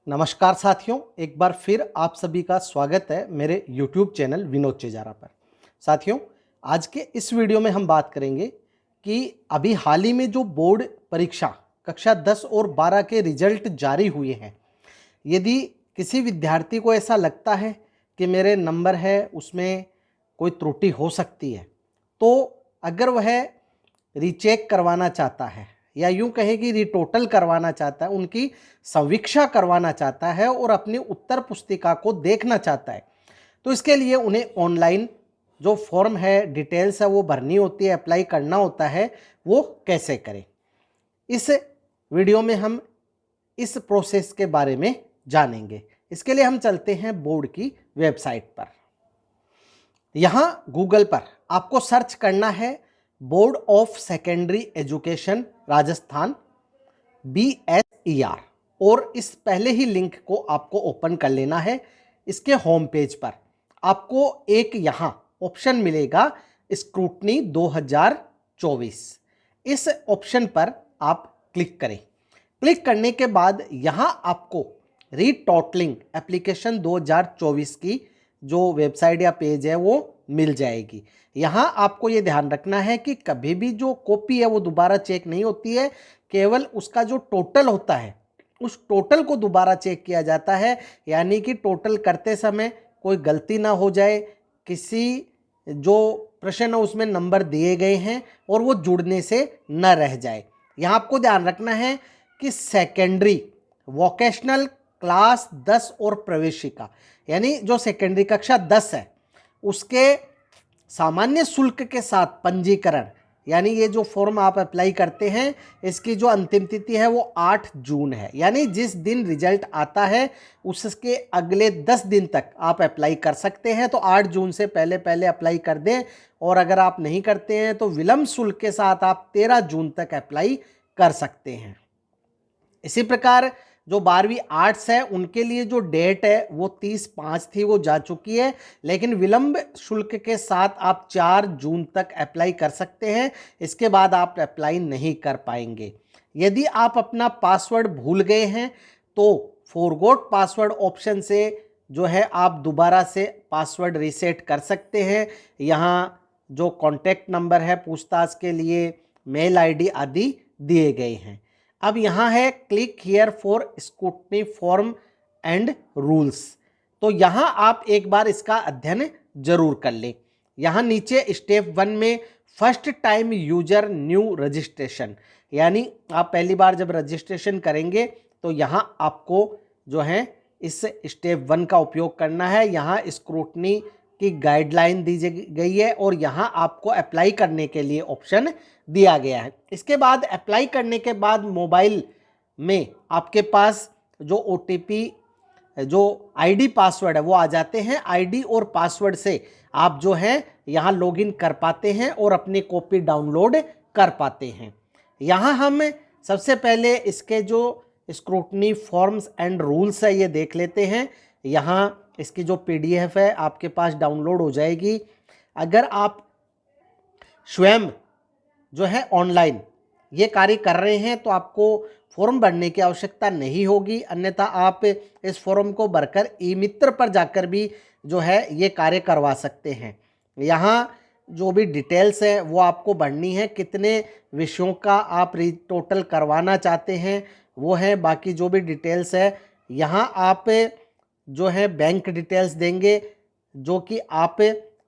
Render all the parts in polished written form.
नमस्कार साथियों, एक बार फिर आप सभी का स्वागत है मेरे YouTube चैनल विनोद चेजारा पर। साथियों, आज के इस वीडियो में हम बात करेंगे कि अभी हाल ही में जो बोर्ड परीक्षा कक्षा 10 और 12 के रिजल्ट जारी हुए हैं, यदि किसी विद्यार्थी को ऐसा लगता है कि मेरे नंबर है उसमें कोई त्रुटि हो सकती है, तो अगर वह रीचेक करवाना चाहता है या यूं कहे कि रिटोटल करवाना चाहता है, उनकी समीक्षा करवाना चाहता है और अपनी उत्तर पुस्तिका को देखना चाहता है, तो इसके लिए उन्हें ऑनलाइन जो फॉर्म है, डिटेल्स है, वो भरनी होती है, अप्लाई करना होता है। वो कैसे करें, इस वीडियो में हम इस प्रोसेस के बारे में जानेंगे। इसके लिए हम चलते हैं बोर्ड की वेबसाइट पर। यहाँ गूगल पर आपको सर्च करना है board of secondary education Rajasthan BSER, और इस पहले ही लिंक को आपको ओपन कर लेना है। इसके होम पेज पर आपको एक यहाँ ऑप्शन मिलेगा स्क्रूटनी 2024। इस ऑप्शन पर आप क्लिक करें। क्लिक करने के बाद यहाँ आपको रीटोटलिंग एप्लीकेशन 2024 की जो वेबसाइट या पेज है वो मिल जाएगी। यहाँ आपको ये ध्यान रखना है कि कभी भी जो कॉपी है वो दोबारा चेक नहीं होती है, केवल उसका जो टोटल होता है उस टोटल को दोबारा चेक किया जाता है। यानी कि टोटल करते समय कोई गलती ना हो जाए, किसी जो प्रश्न है उसमें नंबर दिए गए हैं और वो जुड़ने से न रह जाए। यहाँ आपको ध्यान रखना है कि सेकेंडरी वोकेशनल क्लास 10 और प्रवेशिका, यानी जो सेकेंडरी कक्षा 10 है उसके सामान्य शुल्क के साथ पंजीकरण, यानी ये जो फॉर्म आप अप्लाई करते हैं इसकी जो अंतिम तिथि है वो 8 जून है। यानी जिस दिन रिजल्ट आता है उसके अगले 10 दिन तक आप अप्लाई कर सकते हैं। तो 8 जून से पहले पहले अप्लाई कर दें, और अगर आप नहीं करते हैं तो विलंब शुल्क के साथ आप 13 जून तक अप्लाई कर सकते हैं। इसी प्रकार जो 12वीं आर्ट्स है उनके लिए जो डेट है वो 30/5 थी, वो जा चुकी है, लेकिन विलंब शुल्क के साथ आप 4 जून तक अप्लाई कर सकते हैं। इसके बाद आप अप्लाई नहीं कर पाएंगे। यदि आप अपना पासवर्ड भूल गए हैं तो फॉरगॉट पासवर्ड ऑप्शन से जो है आप दोबारा से पासवर्ड रीसेट कर सकते हैं। यहाँ जो कॉन्टैक्ट नंबर है पूछताछ के लिए, मेल ID आदि दिए गए हैं। अब यहाँ है click here for scrutiny form and rules, तो यहाँ आप एक बार इसका अध्ययन जरूर कर लें। यहाँ नीचे स्टेप 1 में first time user new registration, यानी आप पहली बार जब रजिस्ट्रेशन करेंगे तो यहाँ आपको जो है इस स्टेप 1 का उपयोग करना है। यहाँ स्क्रूटनी की गाइडलाइन दी गई है और यहाँ आपको अप्लाई करने के लिए ऑप्शन दिया गया है। इसके बाद अप्लाई करने के बाद मोबाइल में आपके पास जो OTP जो ID पासवर्ड है वो आ जाते हैं। ID और पासवर्ड से आप जो है यहाँ लॉगिन कर पाते हैं और अपनी कॉपी डाउनलोड कर पाते हैं। यहाँ हम सबसे पहले इसके जो स्क्रूटनी फॉर्म्स एंड रूल्स है ये देख लेते हैं। यहाँ इसकी जो PDF है आपके पास डाउनलोड हो जाएगी। अगर आप स्वयं जो है ऑनलाइन ये कार्य कर रहे हैं तो आपको फॉर्म भरने की आवश्यकता नहीं होगी, अन्यथा आप इस फॉर्म को भरकर ई-मित्र पर जाकर भी जो है ये कार्य करवा सकते हैं। यहाँ जो भी डिटेल्स है वो आपको भरनी है, कितने विषयों का आप टोटल करवाना चाहते हैं वो है। बाकी जो भी डिटेल्स है यहाँ आप जो है बैंक डिटेल्स देंगे, जो कि आप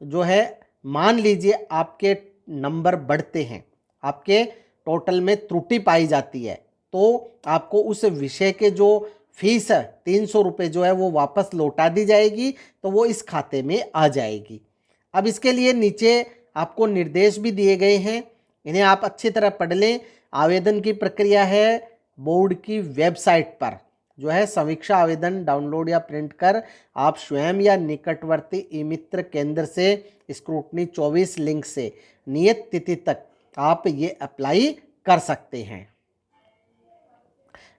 जो है मान लीजिए आपके नंबर बढ़ते हैं, आपके टोटल में त्रुटि पाई जाती है, तो आपको उस विषय के जो फीस है 300 रुपये जो है वो वापस लौटा दी जाएगी, तो वो इस खाते में आ जाएगी। अब इसके लिए नीचे आपको निर्देश भी दिए गए हैं, इन्हें आप अच्छी तरह पढ़ लें। आवेदन की प्रक्रिया है बोर्ड की वेबसाइट पर जो है समीक्षा आवेदन डाउनलोड या प्रिंट कर आप स्वयं या निकटवर्ती ई-मित्र केंद्र से स्क्रूटनी 24 लिंक से नियत तिथि तक आप ये अप्लाई कर सकते हैं।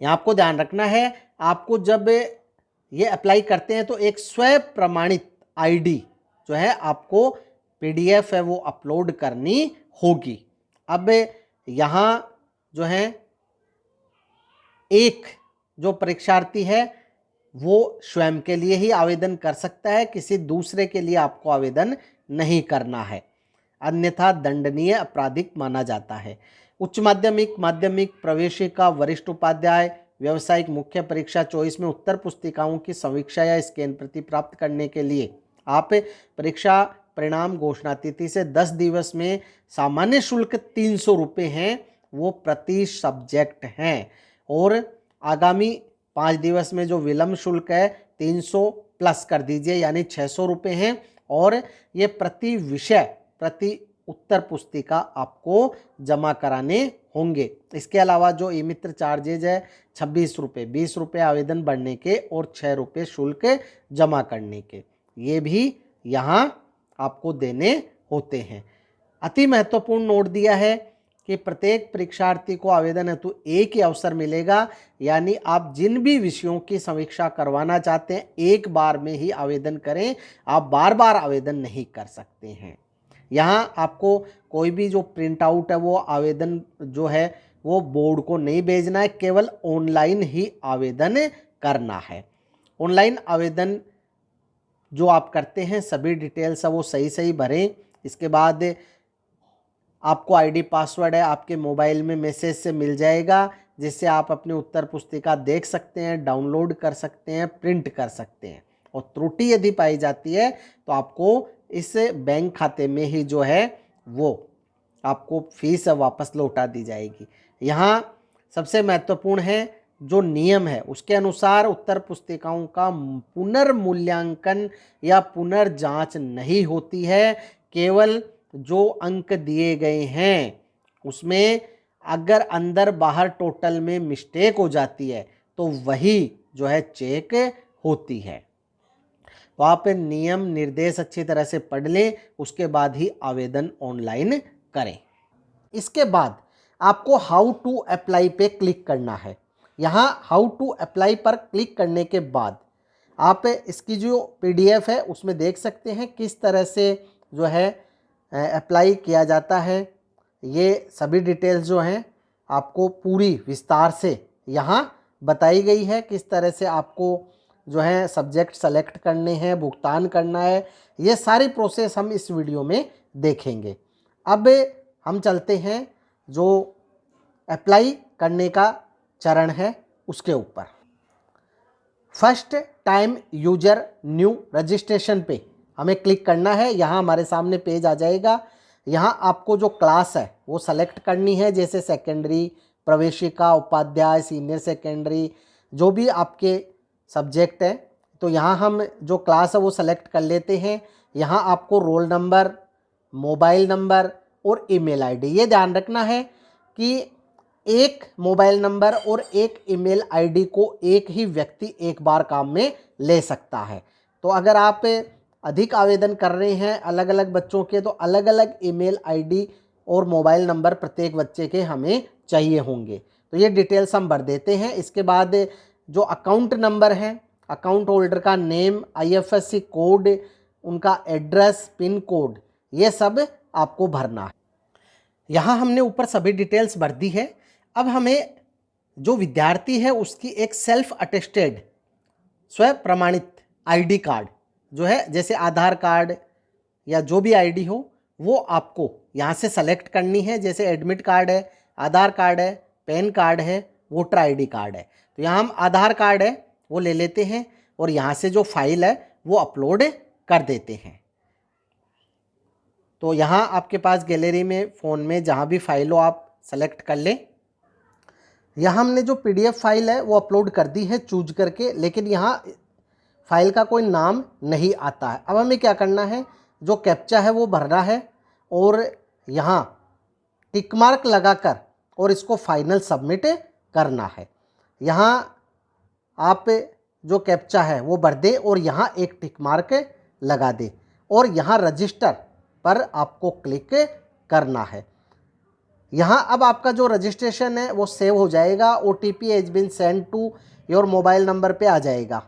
यहाँ आपको ध्यान रखना है, आपको जब ये अप्लाई करते हैं तो एक स्वयं प्रमाणित ID जो है आपको PDF है वो अपलोड करनी होगी। अब यहाँ जो है एक जो परीक्षार्थी है वो स्वयं के लिए ही आवेदन कर सकता है, किसी दूसरे के लिए आपको आवेदन नहीं करना है, अन्यथा दंडनीय आपराधिक माना जाता है। उच्च माध्यमिक, माध्यमिक, प्रवेशिका, वरिष्ठ उपाध्याय, व्यावसायिक मुख्य परीक्षा 24 में उत्तर पुस्तिकाओं की समीक्षा या स्कैन प्रति प्राप्त करने के लिए आप परीक्षा परिणाम घोषणा तिथि से 10 दिवस में सामान्य शुल्क 300 रुपये हैं, वो प्रति सब्जेक्ट हैं, और आगामी 5 दिवस में जो विलम्ब शुल्क है 300 प्लस कर दीजिए, यानी 600 रुपये हैं, और ये प्रति विषय प्रति उत्तर पुस्तिका आपको जमा कराने होंगे। इसके अलावा जो ई मित्र चार्जेज है 26 रुपये, 20 रुपये आवेदन भरने के और 6 रुपये शुल्क जमा करने के, ये भी यहाँ आपको देने होते हैं। अति महत्वपूर्ण नोट दिया है कि प्रत्येक परीक्षार्थी को आवेदन हेतु एक ही अवसर मिलेगा, यानी आप जिन भी विषयों की समीक्षा करवाना चाहते हैं एक बार में ही आवेदन करें, आप बार बार आवेदन नहीं कर सकते हैं। यहाँ आपको कोई भी जो प्रिंट आउट है वो आवेदन जो है वो बोर्ड को नहीं भेजना है, केवल ऑनलाइन ही आवेदन करना है। ऑनलाइन आवेदन जो आप करते हैं सभी डिटेल्स है वो सही भरें। इसके बाद आपको आईडी पासवर्ड है आपके मोबाइल में मैसेज से मिल जाएगा, जिससे आप अपनी उत्तर पुस्तिका देख सकते हैं, डाउनलोड कर सकते हैं, प्रिंट कर सकते हैं, और त्रुटि यदि पाई जाती है तो आपको इस बैंक खाते में ही जो है वो आपको फीस वापस लौटा दी जाएगी। यहाँ सबसे महत्वपूर्ण है जो नियम है उसके अनुसार उत्तर पुस्तिकाओं का पुनर्मूल्यांकन या पुनर्जांच नहीं होती है। केवल जो अंक दिए गए हैं उसमें अगर अंदर बाहर टोटल में मिस्टेक हो जाती है तो वही जो है चेक होती है। तो आप नियम निर्देश अच्छी तरह से पढ़ लें, उसके बाद ही आवेदन ऑनलाइन करें। इसके बाद आपको हाउ टू अप्लाई पे क्लिक करना है। यहाँ हाउ टू अप्लाई पर क्लिक करने के बाद आप इसकी जो पीडीएफ है उसमें देख सकते हैं किस तरह से जो है अप्लाई किया जाता है। ये सभी डिटेल्स जो हैं आपको पूरी विस्तार से यहाँ बताई गई है, किस तरह से आपको जो है सब्जेक्ट सेलेक्ट करने हैं, भुगतान करना है, ये सारी प्रोसेस हम इस वीडियो में देखेंगे। अब हम चलते हैं जो अप्लाई करने का चरण है उसके ऊपर। First time user new registration पे हमें क्लिक करना है। यहाँ हमारे सामने पेज आ जाएगा। यहाँ आपको जो क्लास है वो सेलेक्ट करनी है, जैसे सेकेंडरी, प्रवेशिका, उपाध्याय, सीनियर सेकेंडरी, जो भी आपके सब्जेक्ट है। तो यहाँ हम जो क्लास है वो सेलेक्ट कर लेते हैं। यहाँ आपको रोल नंबर, मोबाइल नंबर और ईमेल आईडी, ये ध्यान रखना है कि एक मोबाइल नंबर और एक ईमेल आईडी को एक ही व्यक्ति एक बार काम में ले सकता है। तो अगर आप अधिक आवेदन कर रहे हैं अलग अलग बच्चों के, तो अलग अलग ईमेल आईडी और मोबाइल नंबर प्रत्येक बच्चे के हमें चाहिए होंगे। तो ये डिटेल्स हम भर देते हैं। इसके बाद जो अकाउंट नंबर है, अकाउंट होल्डर का नेम, आईएफएससी कोड, उनका एड्रेस, पिन कोड, ये सब आपको भरना है। यहाँ हमने ऊपर सभी डिटेल्स भर दी है। अब हमें जो विद्यार्थी है उसकी एक सेल्फ अटेस्टेड स्व प्रमाणित आईडी कार्ड जो है, जैसे आधार कार्ड या जो भी आईडी हो, वो आपको यहाँ से सेलेक्ट करनी है। जैसे एडमिट कार्ड है, आधार कार्ड है, पैन कार्ड है, वोटर आईडी कार्ड है। तो यहाँ हम आधार कार्ड है वो ले लेते हैं और यहाँ से जो फाइल है वो अपलोड कर देते हैं। तो यहाँ आपके पास गैलरी में, फ़ोन में, जहाँ भी फाइल हो आप सेलेक्ट कर लें। यहाँ हमने जो पीडीएफ फाइल है वो अपलोड कर दी है चूज करके, लेकिन यहाँ फाइल का कोई नाम नहीं आता है। अब हमें क्या करना है, जो कैप्चा है वो भरना है और यहाँ टिक मार्क लगाकर और इसको फाइनल सबमिट करना है। यहाँ आप जो कैप्चा है वो भर दे और यहाँ एक टिक मार्क लगा दे और यहाँ रजिस्टर पर आपको क्लिक करना है। यहाँ अब आपका जो रजिस्ट्रेशन है वो सेव हो जाएगा। OTP has been send to your mobile number पे आ जाएगा।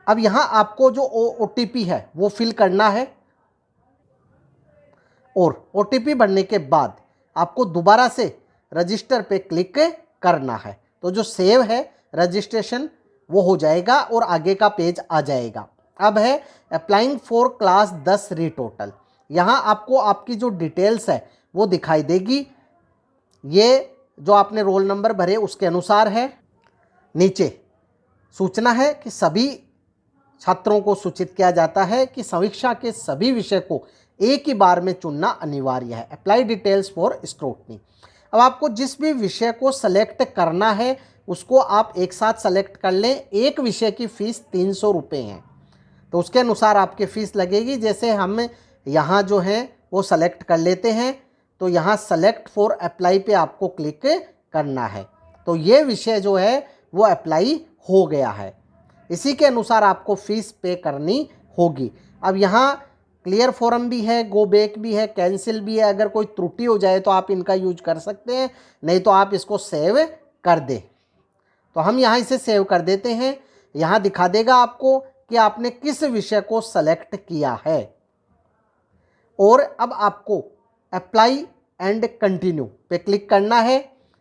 अब यहाँ आपको जो OTP है वो फिल करना है और OTP भरने के बाद आपको दोबारा से रजिस्टर पे क्लिक करना है। तो जो सेव है रजिस्ट्रेशन वो हो जाएगा और आगे का पेज आ जाएगा। अब है अप्लाइंग फॉर क्लास 10 रीटोटल। यहाँ आपको आपकी जो डिटेल्स है वो दिखाई देगी। ये जो आपने रोल नंबर भरे उसके अनुसार है। नीचे सूचना है कि सभी छात्रों को सूचित किया जाता है कि समीक्षा के सभी विषय को एक ही बार में चुनना अनिवार्य है। Apply details for scrutiny. अब आपको जिस भी विषय को सेलेक्ट करना है उसको आप एक साथ सेलेक्ट कर लें। एक विषय की फ़ीस 300 रुपये है, तो उसके अनुसार आपकी फ़ीस लगेगी। जैसे हम यहाँ जो है वो सेलेक्ट कर लेते हैं, तो यहाँ सेलेक्ट फॉर अप्लाई पे आपको क्लिक करना है। तो ये विषय जो है वो अप्लाई हो गया है। इसी के अनुसार आपको फ़ीस पे करनी होगी। अब यहाँ क्लियर फॉर्म भी है, गो बैक भी है, कैंसिल भी है। अगर कोई त्रुटि हो जाए तो आप इनका यूज कर सकते हैं, नहीं तो आप इसको सेव कर दें। तो हम यहाँ इसे सेव कर देते हैं। यहाँ दिखा देगा आपको कि आपने किस विषय को सेलेक्ट किया है। और अब आपको अप्लाई एंड कंटिन्यू पे क्लिक करना है।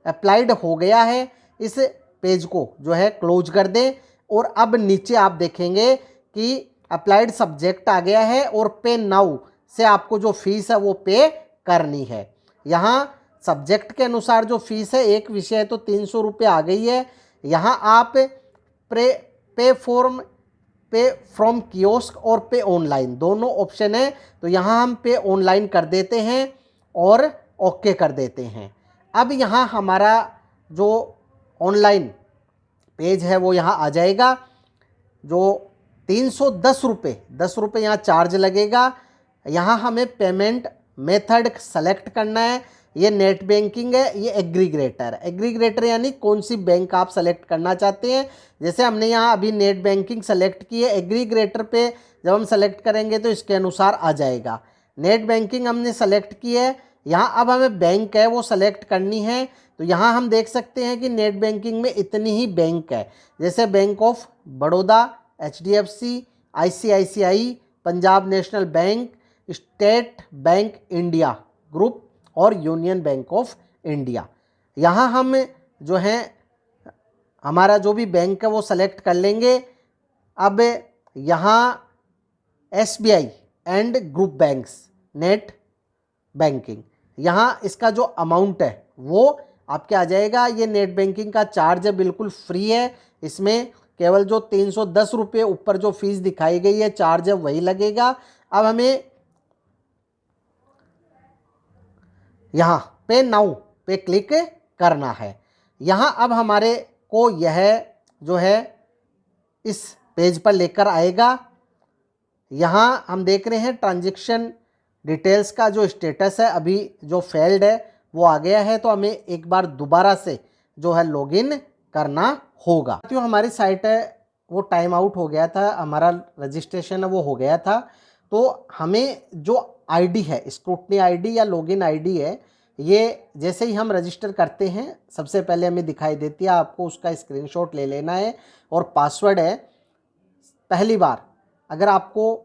अप्लाइड हो गया है, इस पेज को जो है क्लोज कर दें। और अब नीचे आप देखेंगे कि अप्लाइड सब्जेक्ट आ गया है और पे नाउ से आपको जो फीस है वो पे करनी है। यहाँ सब्जेक्ट के अनुसार जो फीस है, एक विषय है तो 300 रुपये आ गई है। यहाँ आप पे फ्रॉम कियोस्क और पे ऑनलाइन दोनों ऑप्शन है, तो यहाँ हम पे ऑनलाइन कर देते हैं और ओके कर देते हैं। अब यहाँ हमारा जो ऑनलाइन पेज है वो यहाँ आ जाएगा। जो 310 रुपये 10 रुपये यहाँ चार्ज लगेगा। यहाँ हमें पेमेंट मेथड सेलेक्ट करना है। ये नेट बैंकिंग है, ये एग्रीग्रेटर यानी कौन सी बैंक आप सेलेक्ट करना चाहते हैं। जैसे हमने यहाँ अभी नेट बैंकिंग सेलेक्ट की है, एग्रीग्रेटर पे जब हम सेलेक्ट करेंगे तो इसके अनुसार आ जाएगा। नेट बैंकिंग हमने सेलेक्ट की है। यहाँ अब हमें बैंक है वो सेलेक्ट करनी है। तो यहाँ हम देख सकते हैं कि नेट बैंकिंग में इतनी ही बैंक है, जैसे bank of Baroda, HDFC, ICICI, Punjab national bank, state bank India group और यूनियन बैंक ऑफ इंडिया। यहाँ हम जो है हमारा जो भी बैंक है वो सेलेक्ट कर लेंगे। अब यहाँ SBI and group banks net banking, यहाँ इसका जो अमाउंट है वो आपके आ जाएगा। ये नेट बैंकिंग का चार्ज है, बिल्कुल फ्री है। इसमें केवल जो 310 रुपये ऊपर जो फीस दिखाई गई है चार्ज है वही लगेगा। अब हमें यहाँ पे नाउ पे क्लिक करना है। यहाँ अब हमारे को यह जो है इस पेज पर लेकर आएगा। यहाँ हम देख रहे हैं ट्रांजैक्शन डिटेल्स का जो स्टेटस है अभी जो फेल्ड है वो आ गया है, तो हमें एक बार दोबारा से जो है लॉगिन करना होगा। जो हमारी साइट है वो टाइम आउट हो गया था, हमारा रजिस्ट्रेशन है वो हो गया था। तो हमें जो आईडी है, स्क्रूटनी आईडी या लॉगिन आईडी है, ये जैसे ही हम रजिस्टर करते हैं सबसे पहले हमें दिखाई देती है। आपको उसका स्क्रीनशॉट ले लेना है। और पासवर्ड है, पहली बार अगर आपको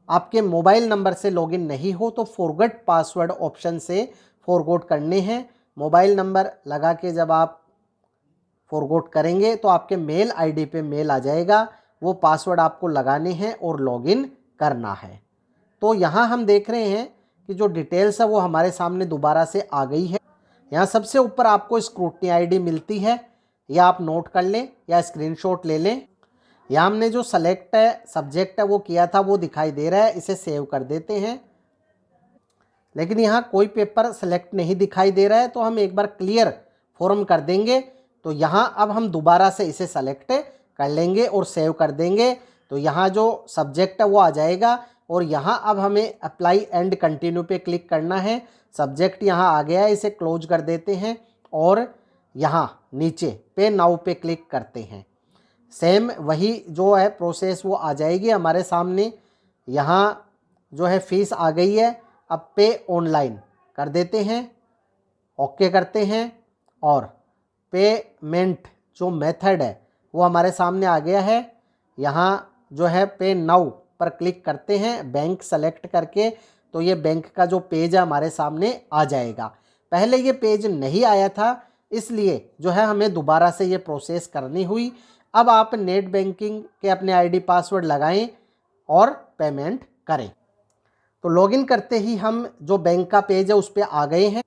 आपके मोबाइल नंबर से लॉगिन नहीं हो तो फॉरगेट पासवर्ड ऑप्शन से फॉरगेट करने हैं। मोबाइल नंबर लगा के जब आप फॉरगेट करेंगे तो आपके मेल आईडी पे मेल आ जाएगा, वो पासवर्ड आपको लगाने हैं और लॉगिन करना है। तो यहाँ हम देख रहे हैं कि जो डिटेल्स है वो हमारे सामने दोबारा से आ गई है। यहाँ सबसे ऊपर आपको स्क्रूटनी आईडी मिलती है, या आप नोट कर लें या स्क्रीनशॉट ले लें। यहाँ हमने जो सेलेक्ट है सब्जेक्ट है वो किया था वो दिखाई दे रहा है, इसे सेव कर देते हैं। लेकिन यहाँ कोई पेपर सेलेक्ट नहीं दिखाई दे रहा है, तो हम एक बार क्लियर फॉर्म कर देंगे। तो यहाँ अब हम दोबारा से इसे सेलेक्ट कर लेंगे और सेव कर देंगे। तो यहाँ जो सब्जेक्ट है वो आ जाएगा। और यहाँ अब हमें अप्लाई एंड कंटिन्यू पे क्लिक करना है। सब्जेक्ट यहाँ आ गया है, इसे क्लोज कर देते हैं और यहाँ नीचे पे नाउ पे क्लिक करते हैं। सेम वही जो है प्रोसेस वो आ जाएगी हमारे सामने। यहाँ जो है फीस आ गई है, अब पे ऑनलाइन कर देते हैं, ओके करते हैं और पेमेंट जो मेथड है वो हमारे सामने आ गया है। यहाँ जो है पे नाउ पर क्लिक करते हैं बैंक सेलेक्ट करके, तो ये बैंक का जो पेज है हमारे सामने आ जाएगा। पहले ये पेज नहीं आया था, इसलिए जो है हमें दोबारा से ये प्रोसेस करनी हुई। अब आप नेट बैंकिंग के अपने आईडी पासवर्ड लगाएं और पेमेंट करें। तो लॉगिन करते ही हम जो बैंक का पेज है उस पर आ गए हैं।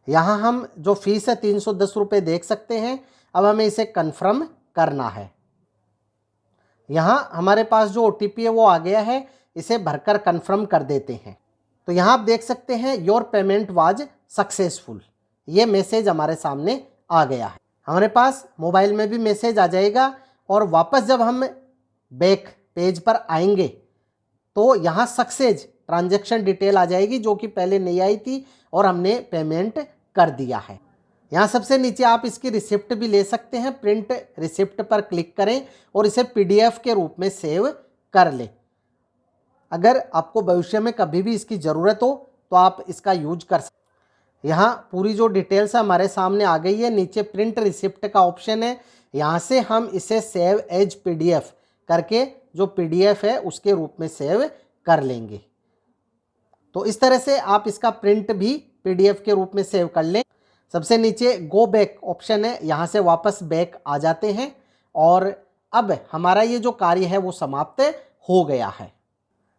यहाँ हम जो फीस है 310 रुपये देख सकते हैं। अब हमें इसे कन्फर्म करना है। यहाँ हमारे पास जो OTP है वो आ गया है, इसे भरकर कन्फर्म कर देते हैं। तो यहाँ आप देख सकते हैं योर पेमेंट वाज सक्सेसफुल, ये मैसेज हमारे सामने आ गया है। हमारे पास मोबाइल में भी मैसेज आ जाएगा और वापस जब हम बैक पेज पर आएंगे तो यहाँ सक्सेस ट्रांजैक्शन डिटेल आ जाएगी जो कि पहले नहीं आई थी और हमने पेमेंट कर दिया है। यहाँ सबसे नीचे आप इसकी रिसिप्ट भी ले सकते हैं। प्रिंट रिसिप्ट पर क्लिक करें और इसे PDF के रूप में सेव कर लें। अगर आपको भविष्य में कभी भी इसकी ज़रूरत हो तो आप इसका यूज कर सकते हैं। यहाँ पूरी जो डिटेल्स हमारे सामने आ गई है। नीचे प्रिंट रिसिप्ट का ऑप्शन है, यहाँ से हम इसे सेव एज PDF करके जो PDF है उसके रूप में सेव कर लेंगे। तो इस तरह से आप इसका प्रिंट भी PDF के रूप में सेव कर लें। सबसे नीचे गो बैक ऑप्शन है, यहाँ से वापस बैक आ जाते हैं और अब हमारा ये जो कार्य है वो समाप्त हो गया है।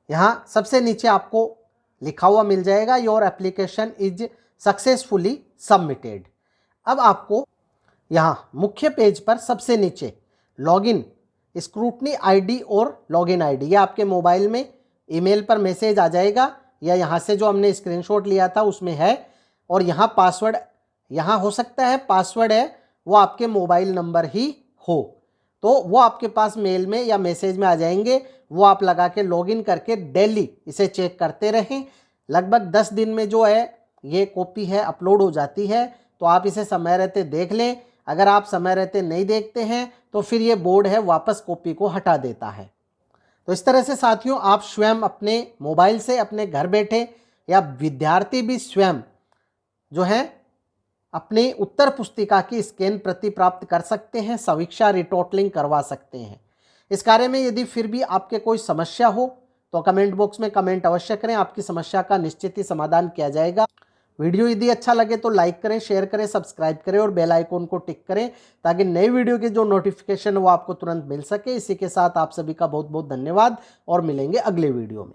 यहाँ सबसे नीचे आपको लिखा हुआ मिल जाएगा your application is successfully submitted. अब आपको यहाँ मुख्य पेज पर सबसे नीचे लॉगिन स्क्रूटनी ID और लॉगिन ID, ये आपके मोबाइल में ईमेल पर मैसेज आ जाएगा या यहाँ से जो हमने स्क्रीनशॉट लिया था उसमें है। और यहाँ पासवर्ड, यहाँ हो सकता है पासवर्ड है वो आपके मोबाइल नंबर ही हो, तो वो आपके पास मेल में या मैसेज में आ जाएंगे। वो आप लगा के लॉगिन करके डेली इसे चेक करते रहें। लगभग 10 दिन में जो है ये कॉपी है अपलोड हो जाती है, तो आप इसे समय रहते देख लें। अगर आप समय रहते नहीं देखते हैं तो फिर ये बोर्ड है वापस कॉपी को हटा देता है। तो इस तरह से साथियों आप स्वयं अपने मोबाइल से अपने घर बैठे या विद्यार्थी भी स्वयं जो है अपनी उत्तर पुस्तिका की स्कैन प्रति प्राप्त कर सकते हैं, समीक्षा रिटोटलिंग करवा सकते हैं। इस कार्य में यदि फिर भी आपके कोई समस्या हो तो कमेंट बॉक्स में कमेंट अवश्य करें, आपकी समस्या का निश्चित ही समाधान किया जाएगा। वीडियो यदि अच्छा लगे तो लाइक करें, शेयर करें, सब्सक्राइब करें और बेल आइकॉन को टिक करें ताकि नई वीडियो की जो नोटिफिकेशन है वो आपको तुरंत मिल सके। इसी के साथ आप सभी का बहुत बहुत धन्यवाद और मिलेंगे अगले वीडियो में।